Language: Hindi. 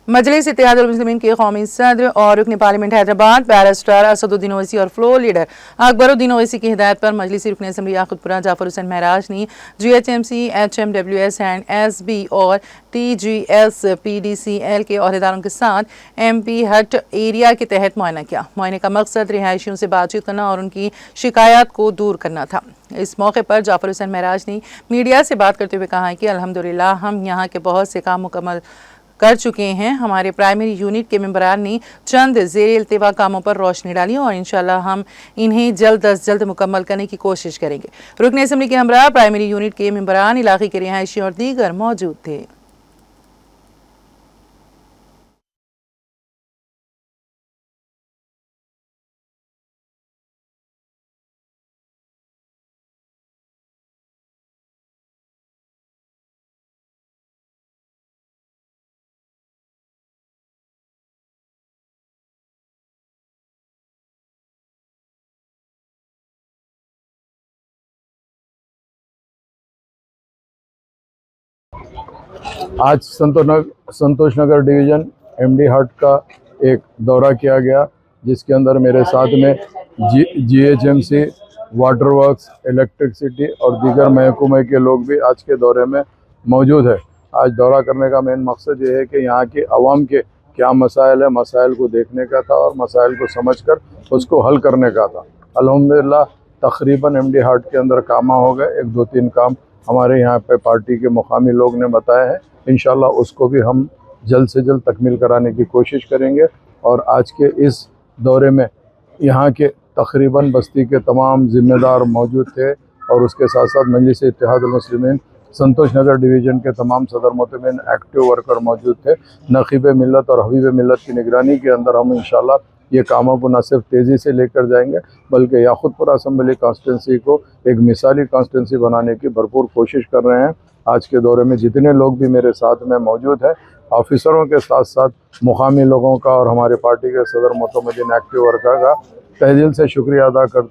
मजलिस इत्तेहादुल मुस्लिमीन के कौमी सदर और रुकन पार्लियामेंट हैदराबाद बैरिस्टर असदुद्दीन ओवैसी और फ्लोर लीडर अकबरुद्दीन ओवैसी की हिदायत पर मजलिसी रुकन असम्बली याकुतपुरा जाफर हुसैन महराज ने GHMC, HMWS एंड SB और TGS PDCL के अहदेदारों के साथ MP हट एरिया के तहत मुआयना किया। मुआयने का मकसद रिहायशियों से बातचीत करना और उनकी शिकायत को दूर करना था। इस मौके पर जाफर हुसैन महराज ने मीडिया से बात करते हुए कहा कि अल्हम्दुलिल्लाह हम यहाँ के बहुत से काम मुकम्मल कर चुके हैं। हमारे प्राइमरी यूनिट के मेंबरान ने चंद ज़ेर इल्तिवा कामों पर रोशनी डाली और इंशाल्लाह हम इन्हें जल्द अज जल्द मुकम्मल करने की कोशिश करेंगे। रुकन असम्बली के हमरा प्राइमरी यूनिट के मेंबरान, इलाके के रिहायशी और दीगर मौजूद थे। आज संतोष नगर डिवीज़न MD हट का एक दौरा किया गया, जिसके अंदर मेरे साथ में GHMC, वाटर वर्क्स, इलेक्ट्रिसिटी और दीगर महकमे के लोग भी आज के दौरे में मौजूद है। आज दौरा करने का मेन मकसद ये है कि यहाँ के अवाम के क्या मसाइल है, मसाइल को देखने का था और मसाइल को समझकर उसको हल करने का था। अल्हम्दुलिल्लाह तकरीबन MD हट के अंदर काम हो गए। 1-2-3 काम हमारे यहाँ पे पार्टी के मुकामी लोग ने बताए हैं। इंशाल्लाह उसको भी हम जल्द से जल्द तकमील कराने की कोशिश करेंगे। और आज के इस दौरे में यहाँ के तकरीबन बस्ती के तमाम ज़िम्मेदार मौजूद थे और उसके साथ साथ मजलिस इत्तेहादुल मुस्लिमीन संतोष नगर डिवीज़न के तमाम सदर मोतमिन एक्टिव वर्कर मौजूद थे। नक़ीब मिल्लत और हबीब मिल्लत की निगरानी के अंदर हम इंशाल्लाह ये कामों को न सिर्फ तेज़ी से लेकर जाएंगे बल्कि याकुतपुरा असम्बली कॉन्स्टिट्यूंसी को एक मिसाली कॉन्स्टिट्यूंसी बनाने की भरपूर कोशिश कर रहे हैं। आज के दौरे में जितने लोग भी मेरे साथ में मौजूद हैं, ऑफिसरों के साथ साथ मुकामी लोगों का और हमारे पार्टी के सदर मोतमिन एक्टिव वर्कर का तहे दिल से शुक्रिया अदा करते